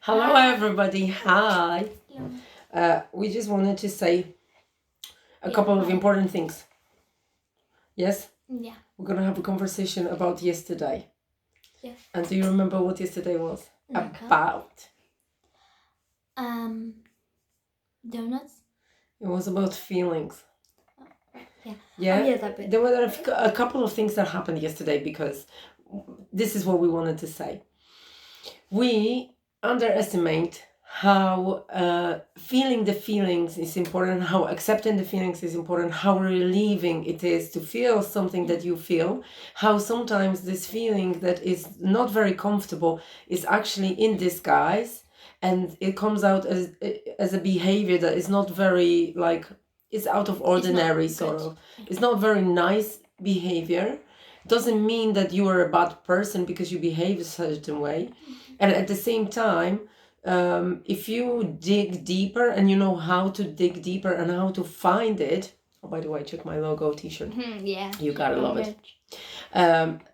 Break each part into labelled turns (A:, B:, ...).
A: Hello, everybody. Hi.
B: Hello.
A: We just wanted to say a
B: Yeah,
A: couple of
B: hi.
A: important things. Yes?
B: Yeah.
A: We're going to have a conversation about yesterday.
B: Yeah.
A: And do you remember what yesterday was
B: Okay.
A: about?
B: Donuts.
A: It was about feelings.
B: Yeah.
A: Yeah?
B: Oh, yeah, that bit.
A: There were a couple of things that happened yesterday because this is what we wanted to say. We underestimate how feeling the feelings is important, how accepting the feelings is important, how relieving it is to feel something that you feel, how sometimes this feeling that is not very comfortable is actually in disguise and it comes out as a behavior that is not very is out of ordinary sort of. It's not very nice behavior. Doesn't mean that you are a bad person because you behave a certain way. And at the same time, if you dig deeper and you know how to dig deeper and how to find it, oh, by the way, check my logo t-shirt.
B: Yeah.
A: You gotta love it.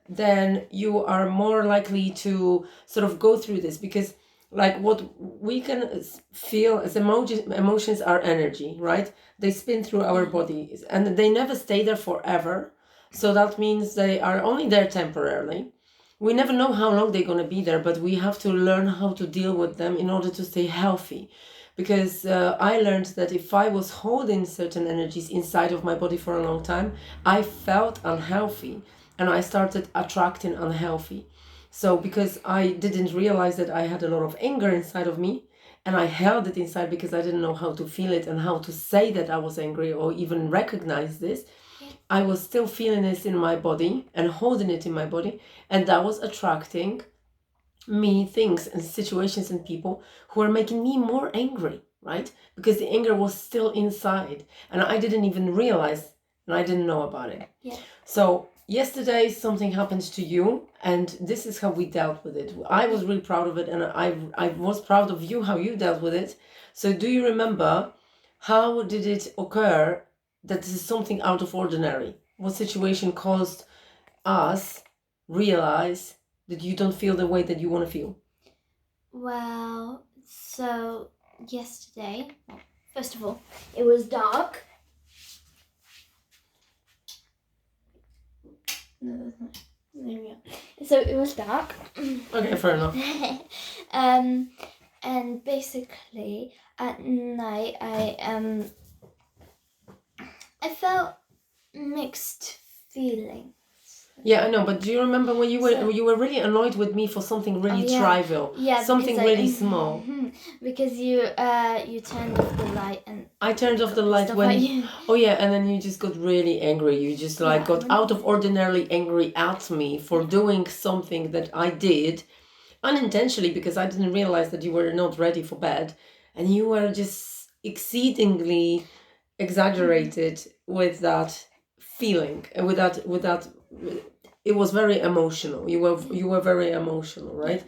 A: Then you are more likely to sort of go through this because what we can feel as emotions are energy, right? They spin through our bodies and they never stay there forever. So that means they are only there temporarily. We never know how long they're going to be there, but we have to learn how to deal with them in order to stay healthy. Because I learned that if I was holding certain energies inside of my body for a long time, I felt unhealthy and I started attracting unhealthy. So because I didn't realize that I had a lot of anger inside of me and I held it inside because I didn't know how to feel it and how to say that I was angry or even recognize this, I was still feeling this in my body and holding it in my body, and that was attracting me things and situations and people who are making me more angry, right? Because the anger was still inside and I didn't even realize and I didn't know about it.
B: Yeah.
A: So yesterday something happened to you and this is how we dealt with it. I was really proud of it and I was proud of you how you dealt with it. So do you remember how did it occur that this is something out of ordinary? What situation caused us realize that you don't feel the way that you want to feel?
B: Well, so yesterday, first of all, it was dark. No, that's not. There we go. So it was dark.
A: Okay, fair enough.
B: And basically at night I felt mixed feelings.
A: Yeah, I know, but do you remember when you were really annoyed with me for something really trivial?
B: Yeah,
A: something really small.
B: Because you turned off the light and
A: I turned off the light when oh yeah, and then you just got really angry. You just got out of ordinarily angry at me for doing something that I did unintentionally because I didn't realize that you were not ready for bed and you were just exceedingly exaggerated with that feeling and with that it was very emotional. You were very emotional, right?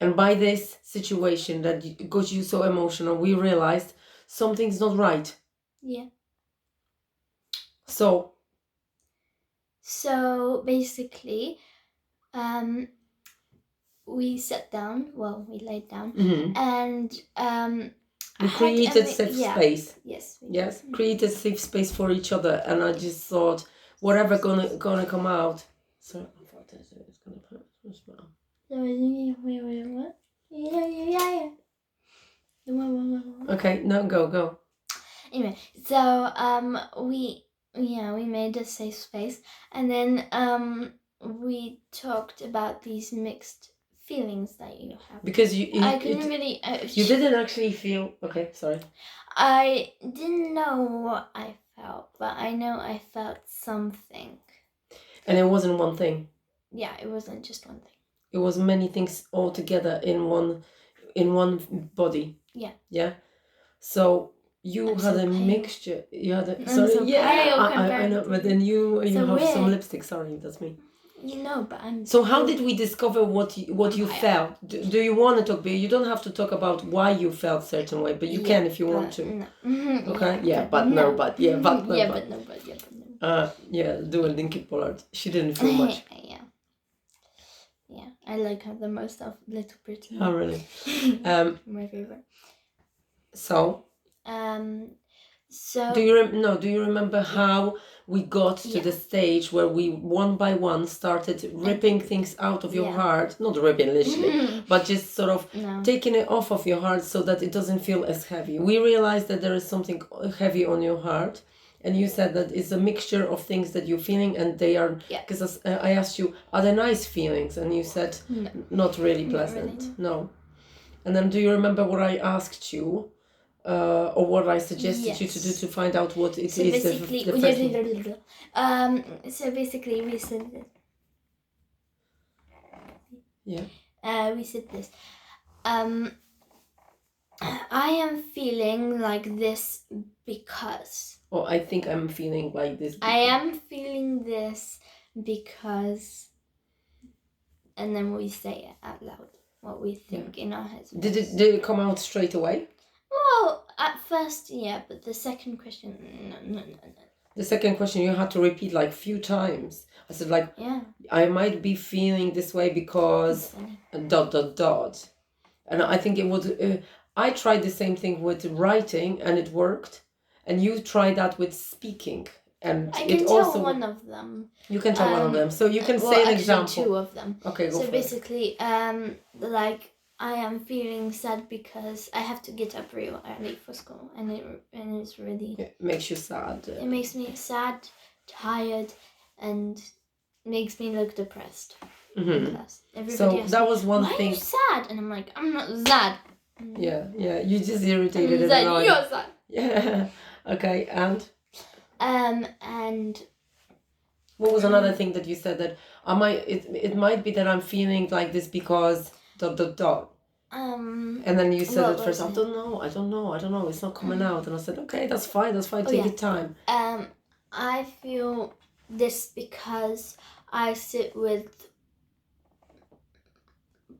A: And by this situation that got you so emotional, we realized something's not right.
B: Yeah.
A: So
B: basically, we sat down. Well, we laid down, and
A: we created safe space.
B: Yes.
A: Yes, created safe space for each other, and I just thought, whatever gonna come out. So I thought it's gonna hurt as well.
B: What? Yeah.
A: Okay, no, go.
B: Anyway, so we made a safe space, and then we talked about these mixed feelings that you have.
A: Because
B: I couldn't really.
A: You didn't actually feel. Okay, sorry.
B: I didn't know what I felt, but I know I felt something.
A: And it wasn't one thing.
B: Yeah, it wasn't just one thing.
A: It was many things all together in one body.
B: Yeah.
A: Yeah. So you had a mixture. You had a sorry. I know, but then you have some lipstick. Sorry, that's me.
B: You know, but I'm.
A: So how did we discover what you felt? Do you want to talk? But you don't have to talk about why you felt certain way, but you can if you want to.
B: No.
A: Okay. Yeah,
B: but
A: no. But yeah, but no.
B: Yeah, but no. Yeah,
A: yeah, do a Linky Pollard. She didn't feel much.
B: Yeah. I like her the most of Little Britain.
A: Oh, really?
B: My favorite.
A: So,
B: So
A: do you remember how we got to the stage where we one by one started ripping things out of your heart? Not ripping literally, but just sort of taking it off of your heart so that it doesn't feel as heavy. We realized that there is something heavy on your heart. And you said that it's a mixture of things that you're feeling, and they are. Because I asked you, are they nice feelings? And you said, not really pleasant. Not really. No. And then, do you remember what I asked you, or what I suggested you to do to find out what it
B: so
A: is?
B: Basically, so basically, we said this. Yeah. We said this. I am feeling like this because.
A: Oh, I think I'm feeling like this.
B: I am feeling this because. And then we say it out loud, what we think in our heads.
A: Did it come out straight away?
B: Well, at first, yeah, but the second question, no.
A: The second question you had to repeat like a few times. I said like, I might be feeling this way because ... And I think it would. I tried the same thing with writing and it worked, and you tried that with speaking, and
B: I can tell one of them.
A: You can tell one of them, so you can say an example.
B: Two of them.
A: Okay, go
B: so
A: for
B: basically, like I am feeling sad because I have to get up real early for school, and it's really.
A: It makes you sad.
B: It makes me sad, tired, and makes me look depressed.
A: Mm-hmm. So that was one
B: thing. Why are you sad? And I'm like, I'm not sad.
A: Yeah, you just irritated and
B: annoyed. You're sad.
A: Yeah. Okay, and.
B: And.
A: What was another thing that you said that it might be that I'm feeling like this because ... And then you said at first, I don't know, it's not coming out, and I said, okay, that's fine, take your time.
B: I feel this because I sit with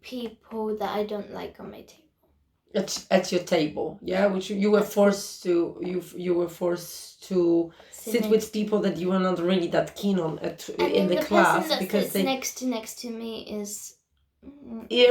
B: people that I don't like on my table.
A: At your table, yeah, which you were forced to sit with people that you were not really that keen on in the class, because they
B: next to me is.
A: They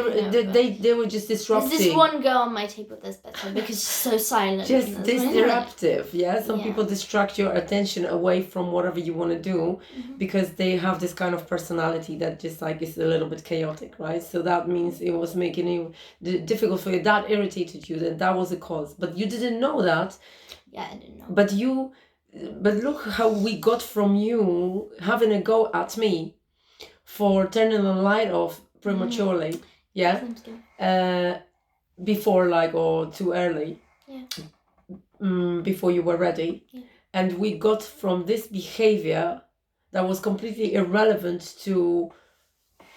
A: were just disrupting.
B: There's this one girl on my table that's better because she's so silent.
A: Just disruptive, yeah. Some people distract your attention away from whatever you want to do, because they have this kind of personality that just like is a little bit chaotic, right? So that means it was making it difficult for you. That irritated you. That was the cause, but you didn't know that.
B: Yeah, I didn't know.
A: But look how we got from you having a go at me for turning the light off prematurely, before or too early, before you were ready, and we got from this behavior that was completely irrelevant to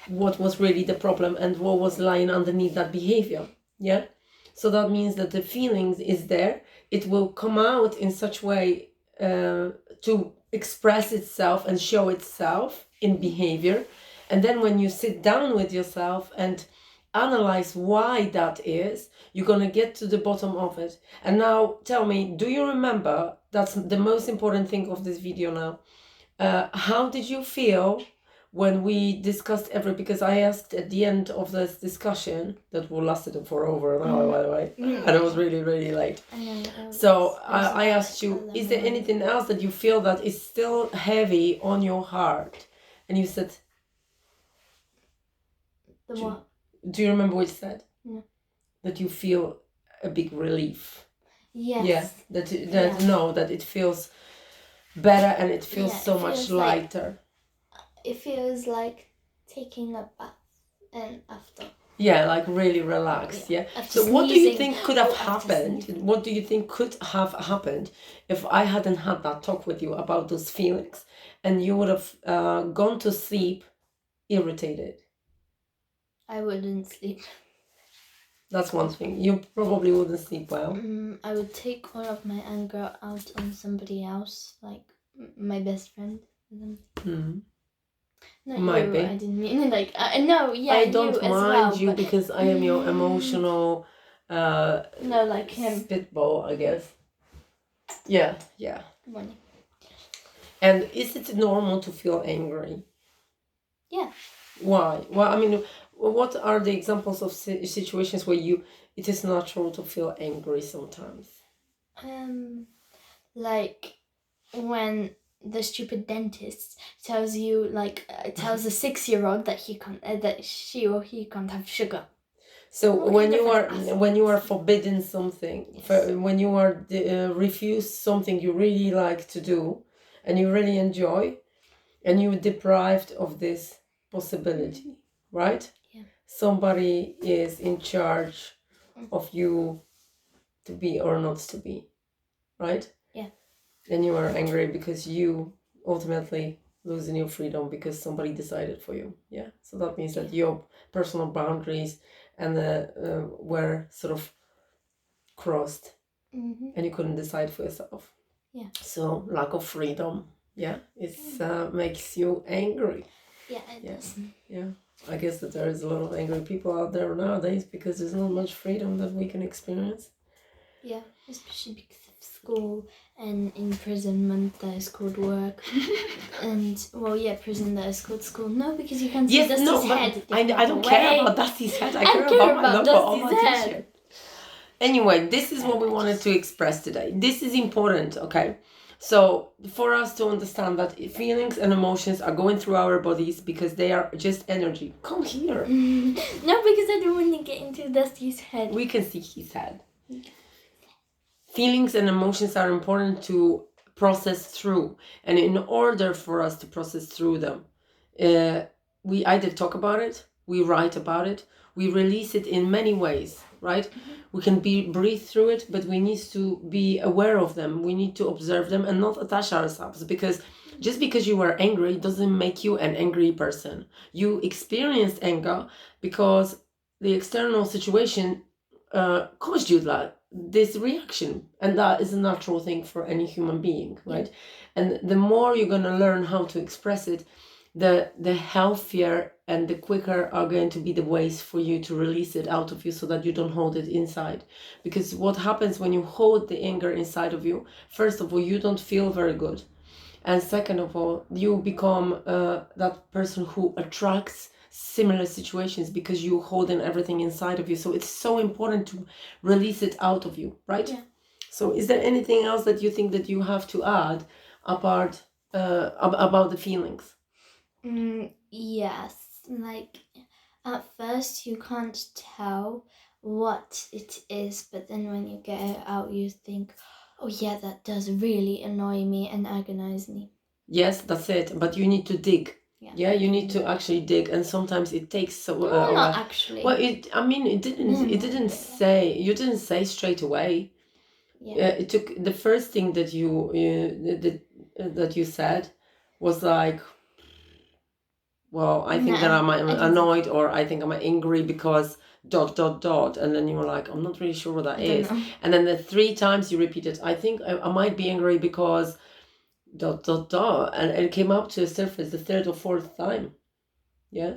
A: what was really the problem and what was lying underneath that behavior. So that means that the feelings is there. It will come out in such way to express itself and show itself in behavior. And then when you sit down with yourself and analyze why that is, you're going to get to the bottom of it. And now tell me, do you remember, that's the most important thing of this video now, how did you feel when we discussed because I asked at the end of this discussion, that lasted for over an hour, by the way, and it was really, really late. So I asked you, is there anything else that you feel that is still heavy on your heart? And you said...
B: What?
A: Do you remember what you said?
B: No.
A: That you feel a big relief.
B: Yes.
A: Yeah. That it feels better and it feels much lighter.
B: It feels like taking a bath and after.
A: Yeah, like really relaxed. Yeah. So what do you think could have happened? What do you think could have happened if I hadn't had that talk with you about those feelings, and you would have gone to sleep irritated?
B: I wouldn't sleep.
A: That's one thing. You probably wouldn't sleep well.
B: I would take all of my anger out on somebody else, like my best friend. Not
A: Might be.
B: I didn't mean like no. Yeah,
A: I don't mind you
B: but...
A: because I am your emotional.
B: No, like him.
A: Spitball, I guess. Yeah.
B: Money.
A: And is it normal to feel angry?
B: Yeah.
A: Why? Well, I mean, what are the examples of situations where it is natural to feel angry sometimes?
B: Like when the stupid dentist tells you, like, tells a 6-year-old that that she or he can't have sugar.
A: So
B: What
A: when
B: kind
A: you
B: of
A: are
B: an
A: when you are forbidden something,
B: Yes.
A: when you are refused something you really like to do and you really enjoy, and you're deprived of this possibility, right?
B: Yeah.
A: Somebody is in charge of you to be or not to be, right?
B: Yeah.
A: And you are angry because you ultimately losing your freedom because somebody decided for you. Yeah. So that means that your personal boundaries and were sort of crossed, and you couldn't decide for yourself.
B: Yeah.
A: So lack of freedom, yeah, it's makes you angry.
B: Yeah, it does.
A: Yeah. I guess that there is a lot of angry people out there nowadays because there's not much freedom that we can experience.
B: Yeah, especially because of school and imprisonment that is called work. And, well, yeah, prison that is called school. No, because you can't see Dusty's head.
A: I don't care about Dusty's head. I care about my logo on my t-shirt. Anyway, this is what we wanted to express today. This is important, okay? So for us to understand that feelings and emotions are going through our bodies because they are just energy. Come here.
B: No, because I don't want to get into Dusty's head.
A: We can see his head. Feelings and emotions are important to process through. And in order for us to process through them, we either talk about it, we write about it, we release it in many ways, right? We can breathe through it, but we need to be aware of them. We need to observe them and not attach ourselves, because just because you are angry doesn't make you an angry person. You experienced anger because the external situation caused you this reaction, and that is a natural thing for any human being, right? And the more you're going to learn how to express it, the healthier and the quicker are going to be the ways for you to release it out of you so that you don't hold it inside. Because what happens when you hold the anger inside of you, first of all, you don't feel very good, and second of all, you become that person who attracts similar situations because you holding everything inside of you. So it's so important to release it out of you, right? Yeah. So is there anything else that you think that you have to add apart about the feelings?
B: Yes, like at first you can't tell what it is, but then when you get it out you think, oh yeah, that does really annoy me and agonize me.
A: Yes, that's it, but you need to dig. Yeah, you need to actually dig, and sometimes it takes so.
B: No, not actually.
A: Well, it didn't say. You didn't say straight away. Yeah. It took the first thing that you said was like, well, I think that I'm annoyed, or I think I'm angry because ... and then you were like, I'm not really sure what that is. And then the 3 times you repeated, I think I might be angry because ... and it came up to the surface the 3rd or 4th time. Yeah.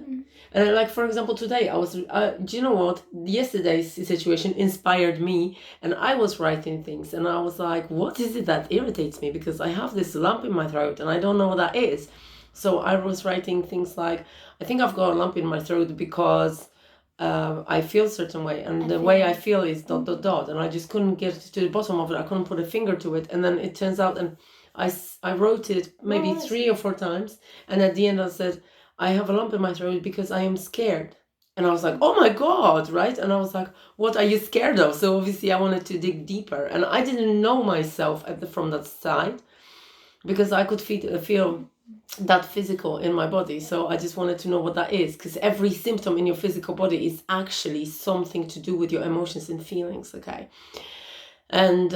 A: And like, for example, today I was do you know what, yesterday's situation inspired me, and I was writing things, and I was like, what is it that irritates me, because I have this lump in my throat and I don't know what that is. So I was writing things like, I think I've got a lump in my throat because I feel a certain way, and the way I feel is ... and I just couldn't get to the bottom of it. I couldn't put a finger to it, and then it turns out, and I wrote it maybe 3 or 4 times, and at the end I said, I have a lump in my throat because I am scared. And I was like, oh my God, right? And I was like, what are you scared of? So obviously I wanted to dig deeper, and I didn't know myself from that side, because I could feel that physical in my body. So I just wanted to know what that is, because every symptom in your physical body is actually something to do with your emotions and feelings, okay? And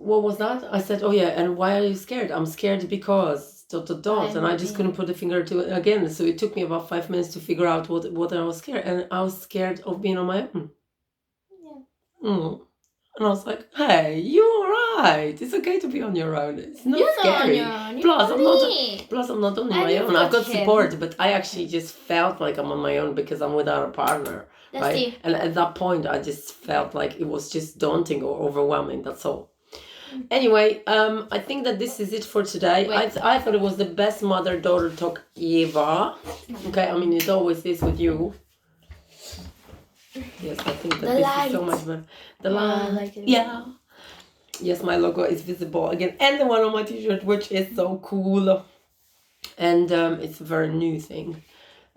A: what was that? I said, oh yeah, and why are you scared? I'm scared because ... and I just couldn't put a finger to it again. So it took me about 5 minutes to figure out what I was scared, and I was scared of being on my own. Yeah. And I was like, hey, you're right. It's okay to be on your own. It's not scary. Plus, I'm not on my own. I've got support, but I actually just felt like I'm on my own because I'm without a partner. Right? And at that point, I just felt like it was just daunting or overwhelming. That's all. Anyway, I think that this is it for today. I thought it was the best mother-daughter talk ever. Okay, I mean, it always is with you. Yes, I think that
B: The
A: this is so
B: light.
A: much better. The
B: I
A: light.
B: like it.
A: Yeah. Yes, my logo is visible again, and the one on my t-shirt, which is so cool. And it's a very new thing.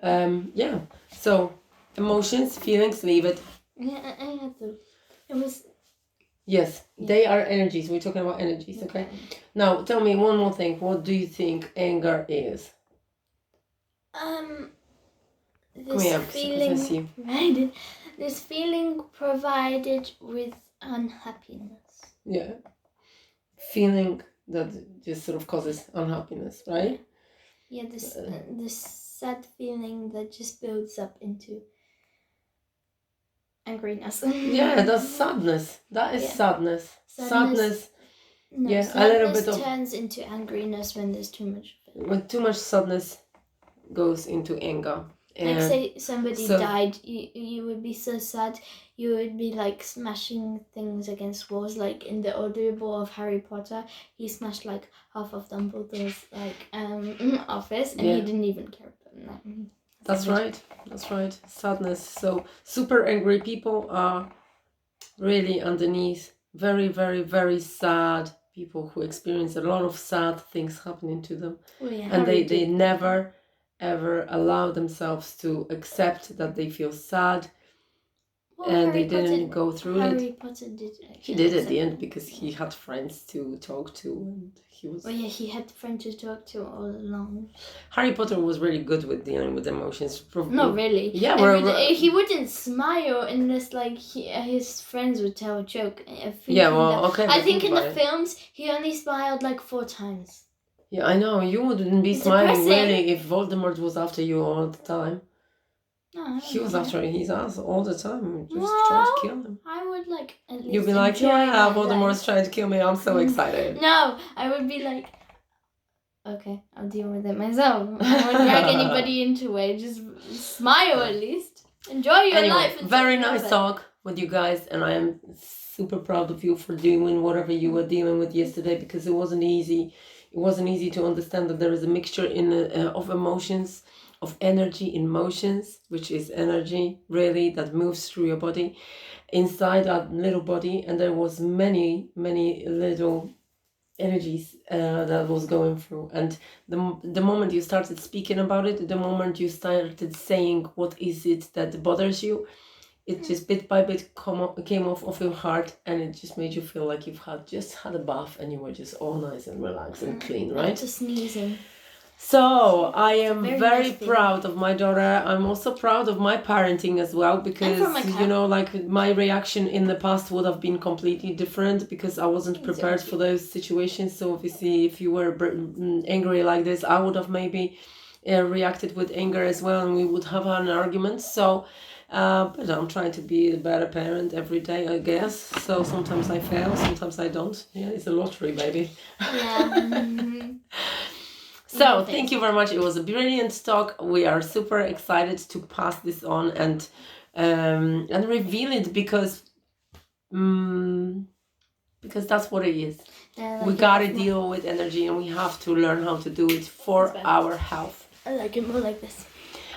A: Yeah. So emotions, feelings, leave it.
B: Yeah, I had to. It was.
A: Yes, they are energies. We're talking about energies, okay? Now, tell me one more thing. What do you think anger is?
B: This
A: here,
B: feeling,
A: because I see.
B: right? This feeling provided with unhappiness.
A: Yeah. Feeling that just sort of causes unhappiness, right?
B: Yeah, this sad feeling that just builds up into angriness.
A: Yeah, that's sadness. That is
B: Yeah.
A: sadness. Sadness.
B: No,
A: Yeah, a
B: sadness
A: little bit of.
B: turns into angriness when there's too much of it.
A: When too much sadness goes into anger.
B: Like say somebody
A: so-
B: died, you would be so sad. You would be like smashing things against walls. Like in the audiobook of Harry Potter, he smashed like half of Dumbledore's like office, and he
A: Yeah.
B: didn't even care about that.
A: That's right. That's right. Sadness. So super angry people are really underneath very, very, very sad people who experience a lot of sad things happening to them.
B: Oh, yeah,
A: And
B: Harry
A: they
B: did.
A: never ever allow themselves to accept that they feel sad,
B: Well,
A: and
B: Harry
A: they didn't
B: Potter-
A: go through it.
B: Harry Potter did.
A: He did at
B: accept
A: the end
B: it.
A: because he had friends to talk to, and he was.
B: Oh yeah, he had friends to talk to all along.
A: Harry Potter was really good with dealing with emotions.
B: Not really.
A: Yeah,
B: he wouldn't smile unless like his friends would tell a joke.
A: Yeah, well, okay.
B: I
A: but
B: think in the
A: about it.
B: films he only smiled like 4 times.
A: Yeah, I know. You wouldn't be
B: It's
A: smiling
B: depressing.
A: really if Voldemort was after you all the time.
B: No, I don't
A: He was
B: know.
A: after his ass all the time, just
B: Well,
A: trying to kill him.
B: I would like at least
A: You'd be like,
B: enjoy
A: yeah,
B: my
A: Voldemort's
B: life.
A: trying to kill me. I'm so excited.
B: No, I would be like, okay, I'll deal with it myself. I won't drag anybody into it. Just smile at least. Enjoy your
A: Anyway,
B: life. and
A: very
B: take care
A: nice
B: of it.
A: talk with you guys, and I am super proud of you for doing whatever you were dealing with yesterday, because it wasn't easy. It wasn't easy to understand that there is a mixture of emotions, of energy, emotions, which is energy really that moves through your body, inside that little body, and there was many little energies that was going through. And the moment you started speaking about it, the moment you started saying what is it that bothers you, it just bit by bit came off of your heart, and it just made you feel like you've just had a bath and you were just all nice and relaxed and clean, right?
B: Just sneezing.
A: So I am
B: Very
A: very
B: nice thing.
A: proud of my daughter. I'm also proud of my parenting as well, because
B: my cat.
A: you know, like my reaction in the past would have been completely different because I wasn't prepared for those situations. So obviously, if you were angry like this, I would have maybe reacted with anger as well, and we would have an argument. So. But I'm trying to be a better parent every day, I guess. So sometimes I fail, sometimes I don't. Yeah, it's a lottery, baby.
B: Yeah.
A: So thank you very much. It was a brilliant talk. We are super excited to pass this on and reveal it because that's what it is. We gotta deal with energy, and we have to learn how to do it for our health.
B: I like it more like this.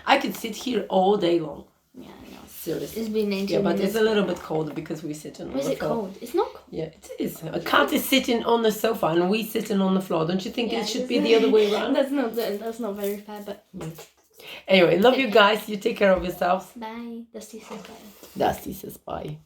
A: I could sit here all day long.
B: Yeah, I know.
A: Seriously.
B: It's been 18
A: Yeah, but
B: minutes.
A: it's a little bit cold because we sit on the
B: Is
A: floor.
B: it cold? It's not cold.
A: Yeah, it is. A cat is sitting on the sofa and we sitting on the floor. Don't you think
B: Yeah,
A: it should
B: it's-
A: be the other way around?
B: That's not very fair, but
A: Anyway, love you guys. You take care of yourselves.
B: bye. Dusty says bye.
A: Dusty says bye.